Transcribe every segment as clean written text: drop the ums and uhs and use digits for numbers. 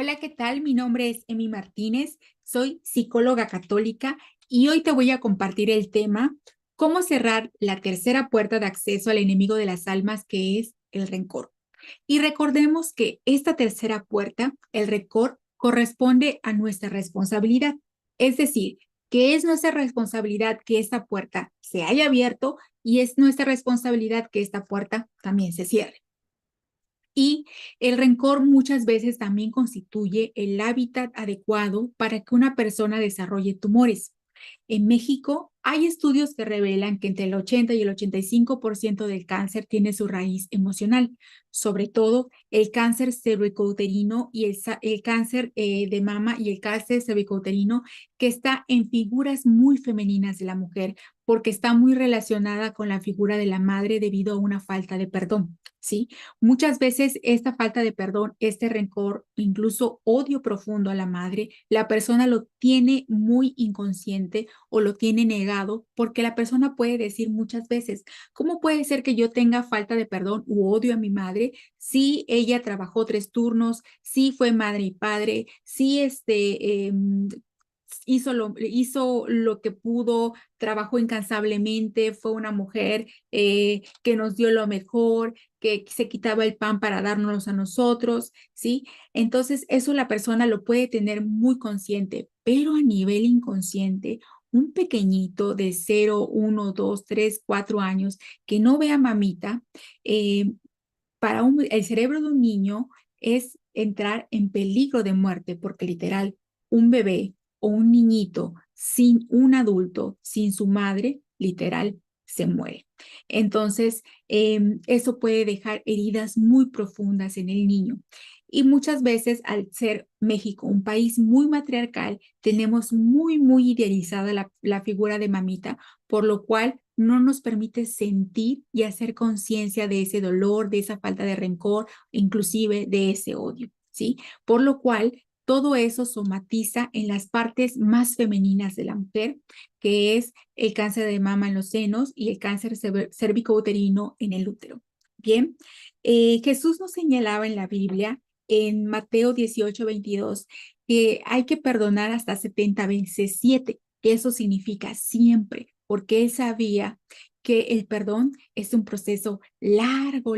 Hola, ¿qué tal? Mi nombre es Emi Martínez, soy psicóloga católica y hoy te voy a compartir el tema, cómo cerrar la tercera puerta de acceso al enemigo de las almas, que es el rencor. Y recordemos que esta tercera puerta, el rencor, corresponde a nuestra responsabilidad. Es decir, que es nuestra responsabilidad que esta puerta se haya abierto y es nuestra responsabilidad que esta puerta también se cierre. Y el rencor muchas veces también constituye el hábitat adecuado para que una persona desarrolle tumores. En México hay estudios que revelan que entre el 80 y el 85% del cáncer tiene su raíz emocional, sobre todo el cáncer cervicouterino y el cáncer de mama y el cáncer cervicouterino, que está en figuras muy femeninas de la mujer, porque está muy relacionada con la figura de la madre debido a una falta de perdón. ¿Sí? Muchas veces esta falta de perdón, este rencor, incluso odio profundo a la madre, la persona lo tiene muy inconsciente o lo tiene negado, porque la persona puede decir muchas veces, ¿cómo puede ser que yo tenga falta de perdón u odio a mi madre si ella trabajó 3 turnos, si fue madre y padre, si hizo lo que pudo, trabajó incansablemente, fue una mujer que nos dio lo mejor, que se quitaba el pan para darnos a nosotros, ¿sí? Entonces, eso la persona lo puede tener muy consciente, pero a nivel inconsciente, un pequeñito de 0, 1, 2, 3, 4 años que no vea mamita, eh, el cerebro de un niño es entrar en peligro de muerte, porque literal, un bebé o un niñito sin un adulto, sin su madre, literal, se muere. Entonces, eso puede dejar heridas muy profundas en el niño. Y muchas veces, al ser México un país muy matriarcal, tenemos muy idealizada la figura de mamita, por lo cual no nos permite sentir y hacer conciencia de ese dolor, de esa falta de rencor, inclusive de ese odio, ¿sí? Por lo cual, todo eso somatiza en las partes más femeninas de la mujer, que es el cáncer de mama en los senos y el cáncer cervicouterino en el útero. Bien, Jesús nos señalaba en la Biblia, en Mateo 18:22, que hay que perdonar hasta 70 veces 7, que eso significa siempre, porque él sabía que el perdón es un proceso largo,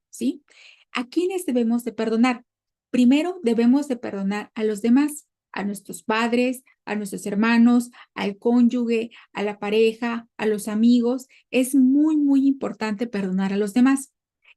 ¿sí? ¿A quiénes debemos de perdonar? Primero, debemos de perdonar a los demás, a nuestros padres, a nuestros hermanos, al cónyuge, a la pareja, a los amigos. Es muy importante perdonar a los demás.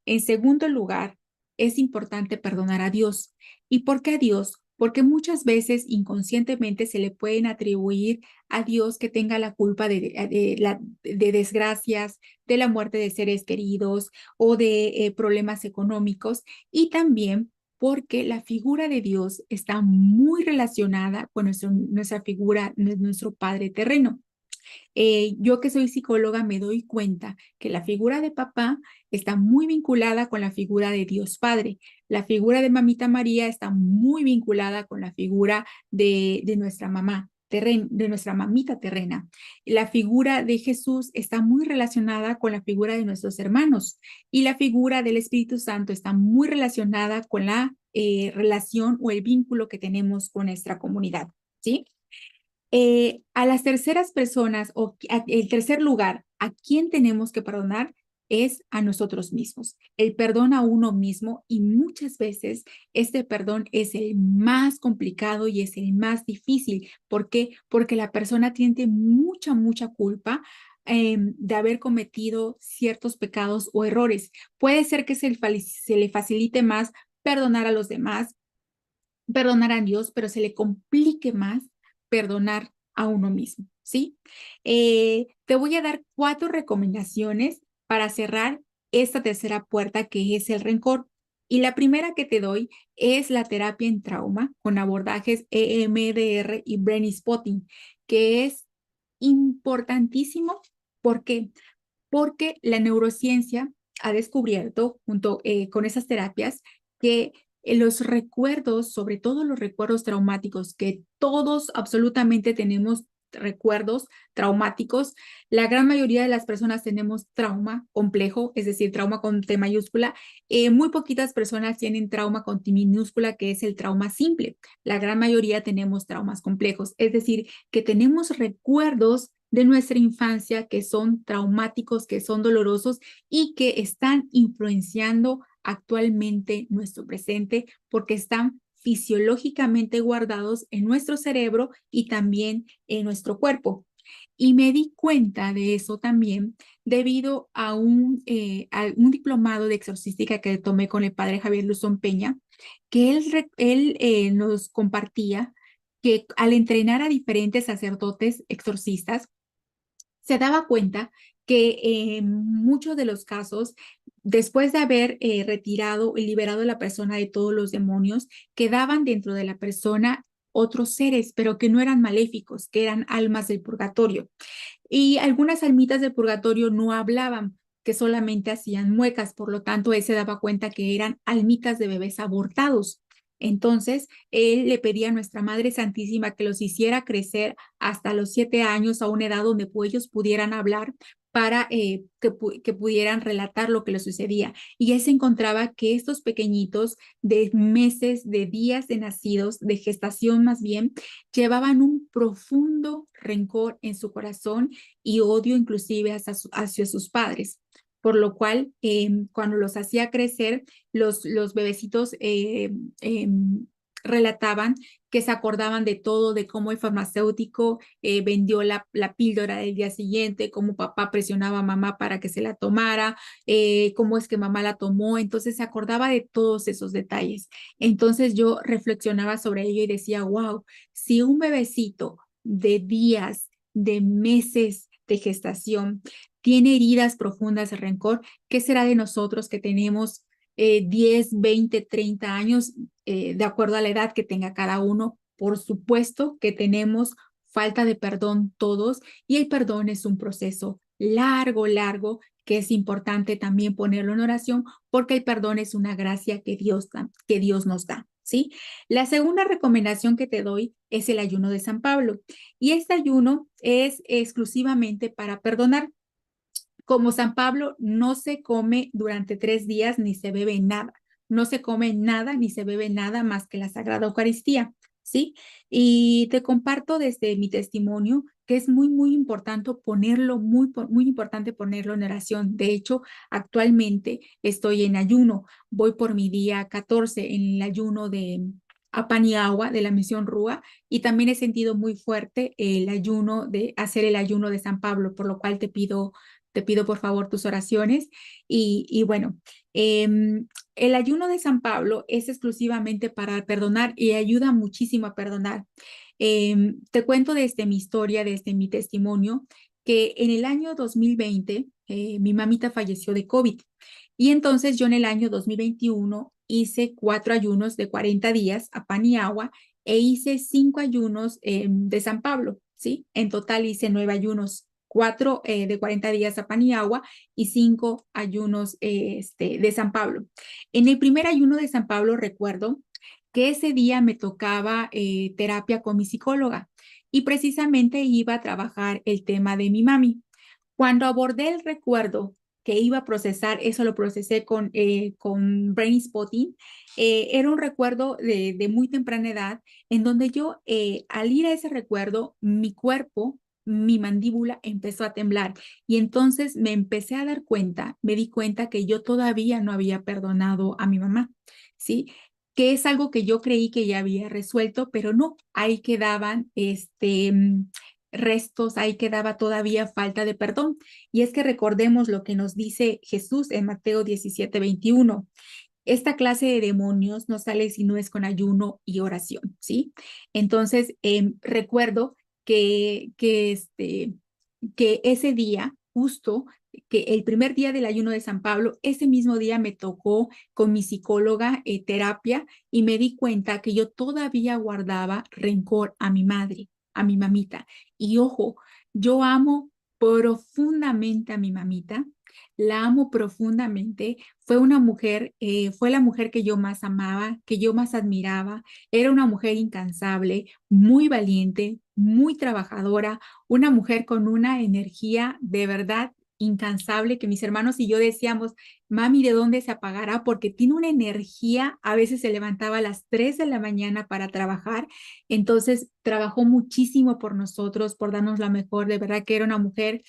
En segundo lugar, es importante perdonar a Dios. ¿Y por qué a Dios? Porque muchas veces inconscientemente se le pueden atribuir a Dios que tenga la culpa de desgracias, de la muerte de seres queridos o de problemas económicos, y también porque la figura de Dios está muy relacionada con nuestra figura, nuestro Padre terreno. Yo que soy psicóloga me doy cuenta que la figura de papá está muy vinculada con la figura de Dios Padre. La figura de Mamita María está muy vinculada con la figura de nuestra mamá. De nuestra mamita terrena. La figura de Jesús está muy relacionada con la figura de nuestros hermanos, y la figura del Espíritu Santo está muy relacionada con la relación o el vínculo que tenemos con nuestra comunidad, ¿sí? A las terceras personas o el tercer lugar, a quien tenemos que perdonar es a nosotros mismos. El perdón a uno mismo, y muchas veces este perdón es el más complicado y es el más difícil. ¿Por qué? Porque la persona tiene mucha culpa de haber cometido ciertos pecados o errores. Puede ser que se le facilite más perdonar a los demás, perdonar a Dios, pero se le complique más perdonar a uno mismo, ¿sí? Te voy a dar 4 recomendaciones para cerrar esta tercera puerta, que es el rencor. Y la primera que te doy es la terapia en trauma con abordajes EMDR y Brain Spotting, que es importantísimo. ¿Por qué? Porque la neurociencia ha descubierto, junto con esas terapias, que los recuerdos, sobre todo los recuerdos traumáticos que todos absolutamente tenemos recuerdos traumáticos. La gran mayoría de las personas tenemos trauma complejo, es decir, trauma con T mayúscula. Muy poquitas personas tienen trauma con T minúscula, que es el trauma simple. La gran mayoría tenemos traumas complejos, es decir, que tenemos recuerdos de nuestra infancia que son traumáticos, que son dolorosos y que están influenciando actualmente nuestro presente porque están fisiológicamente guardados en nuestro cerebro y también en nuestro cuerpo. Y me di cuenta de eso también debido a un diplomado de exorcística que tomé con el padre Javier Luzón Peña, que él nos compartía que al entrenar a diferentes sacerdotes exorcistas, se daba cuenta que en muchos de los casos, después de haber retirado y liberado a la persona de todos los demonios, quedaban dentro de la persona otros seres, pero que no eran maléficos, que eran almas del purgatorio. Y algunas almitas del purgatorio no hablaban, que solamente hacían muecas, por lo tanto, él se daba cuenta que eran almitas de bebés abortados. Entonces, él le pedía a nuestra Madre Santísima que los hiciera crecer hasta los 7 años, a una edad donde ellos pudieran hablar para que pudieran relatar lo que les sucedía. Y él se encontraba que estos pequeñitos de meses, de días de nacidos, de gestación más bien, llevaban un profundo rencor en su corazón y odio inclusive hacia sus padres. Por lo cual, cuando los hacía crecer, los bebecitos relataban que se acordaban de todo, de cómo el farmacéutico vendió la píldora del día siguiente, cómo papá presionaba a mamá para que se la tomara, cómo es que mamá la tomó. Entonces se acordaba de todos esos detalles. Entonces yo reflexionaba sobre ello y decía, wow, si un bebecito de días, de meses de gestación tiene heridas profundas de rencor, ¿qué será de nosotros que tenemos 10, 20, 30 años, de acuerdo a la edad que tenga cada uno? Por supuesto que tenemos falta de perdón todos y el perdón es un proceso largo, largo, que es importante también ponerlo en oración porque el perdón es una gracia que Dios nos da, ¿sí? La segunda recomendación que te doy es el ayuno de San Pablo y este ayuno es exclusivamente para perdonar. Como San Pablo, no se come durante 3 días ni se bebe nada. No se come nada ni se bebe nada más que la Sagrada Eucaristía, ¿sí? Y te comparto desde mi testimonio que es muy, muy importante ponerlo, muy importante ponerlo en oración. De hecho, actualmente estoy en ayuno. Voy por mi día 14 en el ayuno de a pan y agua de la misión Rúa y también he sentido muy fuerte el ayuno de hacer el ayuno de San Pablo, por lo cual te pido por favor tus oraciones. Y bueno, el ayuno de San Pablo es exclusivamente para perdonar y ayuda muchísimo a perdonar. Te cuento desde mi historia, desde mi testimonio, que en el año 2020 mi mamita falleció de COVID. Y entonces yo en el año 2021 hice 4 ayunos de 40 días a pan y agua e hice 5 ayunos de San Pablo, ¿sí? En total hice 9 ayunos, 4 de 40 días a pan y agua y 5 ayunos de San Pablo. En el primer ayuno de San Pablo recuerdo que ese día me tocaba terapia con mi psicóloga y precisamente iba a trabajar el tema de mi mami. Cuando abordé el recuerdo que iba a procesar, eso lo procesé con Brain Spotting, era un recuerdo de muy temprana edad, en donde yo, al ir a ese recuerdo, mi cuerpo, mi mandíbula empezó a temblar y entonces me empecé a dar cuenta, me di cuenta que yo todavía no había perdonado a mi mamá, ¿sí? Que es algo que yo creí que ya había resuelto, pero no, ahí quedaban restos, ahí quedaba todavía falta de perdón. Y es que recordemos lo que nos dice Jesús en Mateo 17:21. Esta clase de demonios no sale si no es con ayuno y oración, ¿sí? Entonces, recuerdo que ese día, justo, que el primer día del ayuno de San Pablo, ese mismo día me tocó con mi psicóloga terapia y me di cuenta que yo todavía guardaba rencor a mi madre, a mi mamita. Y ojo, yo amo profundamente a mi mamita, la amo profundamente. Fue una mujer, fue la mujer que yo más amaba, que yo más admiraba. Era una mujer incansable, muy valiente, muy trabajadora, una mujer con una energía de verdad incansable que mis hermanos y yo decíamos, mami, ¿de dónde se apagará? Porque tiene una energía, a veces se levantaba a las 3 de la mañana para trabajar, entonces trabajó muchísimo por nosotros, por darnos la mejor, de verdad que era una mujer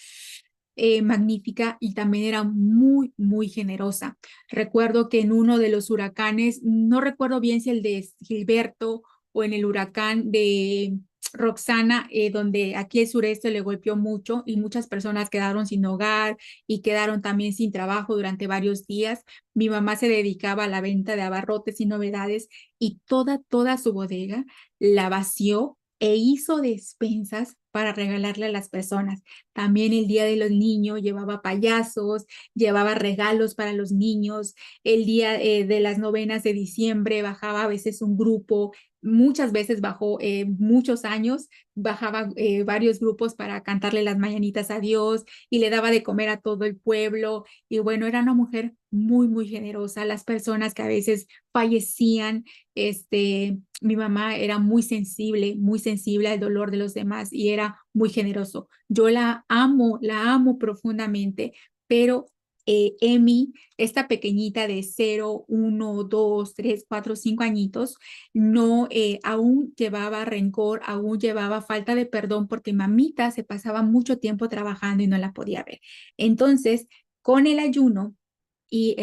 magnífica y también era muy, muy generosa. Recuerdo que en uno de los huracanes, no recuerdo bien si el de Gilberto o en el huracán de Roxana, donde aquí el sureste le golpeó mucho y muchas personas quedaron sin hogar y quedaron también sin trabajo durante varios días. Mi mamá se dedicaba a la venta de abarrotes y novedades y toda su bodega la vació e hizo despensas para regalarle a las personas. También el Día de los Niños llevaba payasos, llevaba regalos para los niños. El día de las novenas de diciembre bajaba a veces un grupo, muchas veces bajó muchos años, bajaba varios grupos para cantarle las mañanitas a Dios y le daba de comer a todo el pueblo. Y bueno, era una mujer muy, muy generosa. Las personas que a veces fallecían, mi mamá era muy sensible al dolor de los demás y era muy generoso. Yo la amo profundamente, pero Emi, esta pequeñita de 0, 1, 2, 3, 4, 5 añitos, no, aún llevaba rencor, aún llevaba falta de perdón porque mamita se pasaba mucho tiempo trabajando y no la podía ver. Entonces, con el ayuno y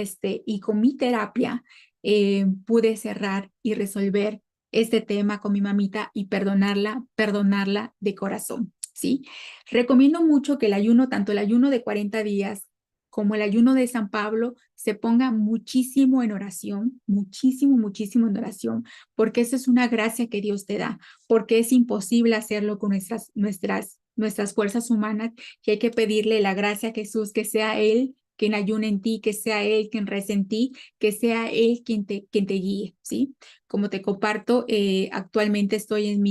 con mi terapia, pude cerrar y resolver este tema con mi mamita y perdonarla de corazón, ¿sí? Recomiendo mucho que el ayuno, tanto el ayuno de 40 días como el ayuno de San Pablo, se ponga muchísimo en oración, muchísimo en oración, porque eso es una gracia que Dios te da, porque es imposible hacerlo con nuestras fuerzas humanas, que hay que pedirle la gracia a Jesús, que sea Él quien ayune en ti, que sea Él quien rece en ti, que sea Él quien te guíe, ¿sí? Como te comparto, actualmente estoy en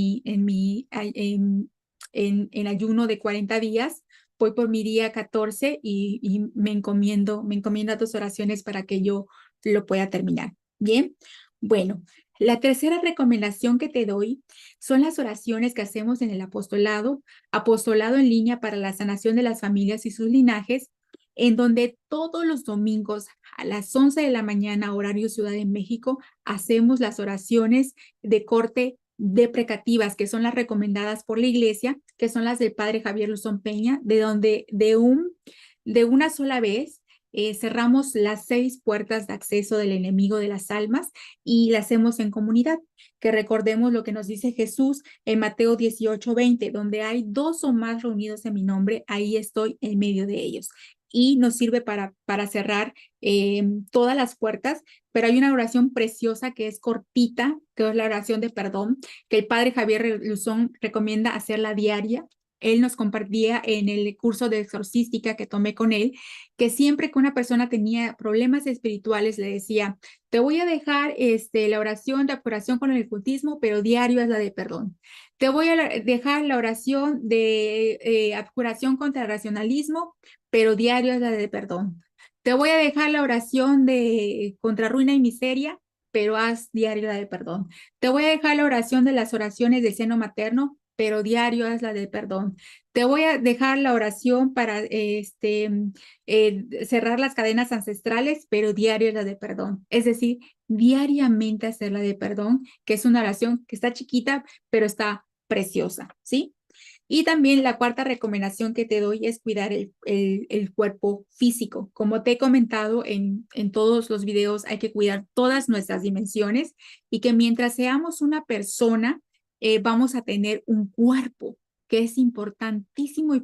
ayuno de 40 días, voy por mi día 14 y me encomiendo a tus oraciones para que yo lo pueda terminar. Bien, bueno, la tercera recomendación que te doy son las oraciones que hacemos en el apostolado en línea para la sanación de las familias y sus linajes, en donde todos los domingos a las 11 de la mañana, horario Ciudad de México, hacemos las oraciones de corte deprecativas, que son las recomendadas por la iglesia, que son las del padre Javier Luzón Peña, de donde de una sola vez cerramos las 6 puertas de acceso del enemigo de las almas y la hacemos en comunidad, que recordemos lo que nos dice Jesús en Mateo 18:20, donde hay 2 o más reunidos en mi nombre, ahí estoy en medio de ellos. Y nos sirve para cerrar todas las puertas, pero hay una oración preciosa que es cortita, que es la oración de perdón, que el padre Javier Luzón recomienda hacerla diaria. Él nos compartía en el curso de exorcística que tomé con él, que siempre que una persona tenía problemas espirituales le decía, te voy a dejar la oración de curación con el ocultismo, pero diario es la de perdón. Te voy a dejar la oración de curación contra el racionalismo, pero diario es la de perdón. Te voy a dejar la oración de contra ruina y miseria, pero haz diario la de perdón. Te voy a dejar la oración de las oraciones del seno materno, pero diario haz la de perdón. Te voy a dejar la oración para cerrar las cadenas ancestrales, pero diario es la de perdón. Es decir, diariamente hacer la de perdón, que es una oración que está chiquita, pero está preciosa, ¿sí? Y también la cuarta recomendación que te doy es cuidar el cuerpo físico. Como te he comentado en todos los videos, hay que cuidar todas nuestras dimensiones y que mientras seamos una persona, vamos a tener un cuerpo que es importantísimo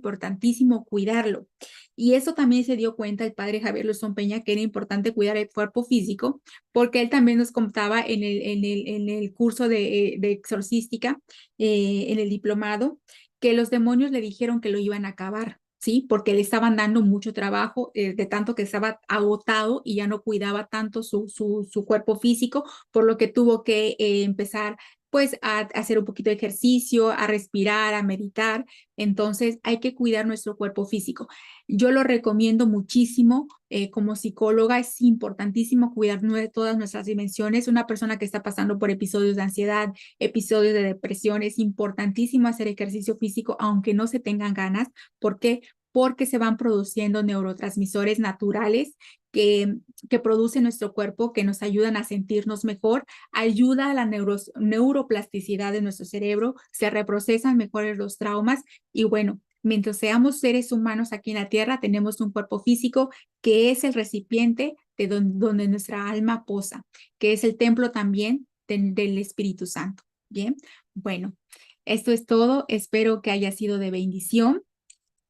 cuidarlo. Y eso también se dio cuenta el padre Javier Luzón Peña, que era importante cuidar el cuerpo físico, porque él también nos contaba en el curso de exorcística, en el diplomado, que los demonios le dijeron que lo iban a acabar, ¿sí? Porque le estaban dando mucho trabajo, de tanto que estaba agotado y ya no cuidaba tanto su cuerpo físico, por lo que tuvo que empezar pues a hacer un poquito de ejercicio, a respirar, a meditar. Entonces hay que cuidar nuestro cuerpo físico. Yo lo recomiendo muchísimo. Como psicóloga es importantísimo cuidar todas nuestras dimensiones. Una persona que está pasando por episodios de ansiedad, episodios de depresión, es importantísimo hacer ejercicio físico, aunque no se tengan ganas. ¿Por qué? Porque se van produciendo neurotransmisores naturales que, que produce nuestro cuerpo, que nos ayudan a sentirnos mejor, ayuda a la neuroplasticidad de nuestro cerebro, se reprocesan mejores los traumas y bueno, mientras seamos seres humanos aquí en la Tierra, tenemos un cuerpo físico que es el recipiente de donde nuestra alma posa, que es el templo también del Espíritu Santo. Bien, bueno, esto es todo. Espero que haya sido de bendición.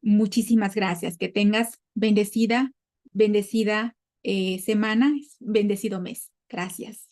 Muchísimas gracias. Que tengas bendecida semana, bendecido mes. Gracias.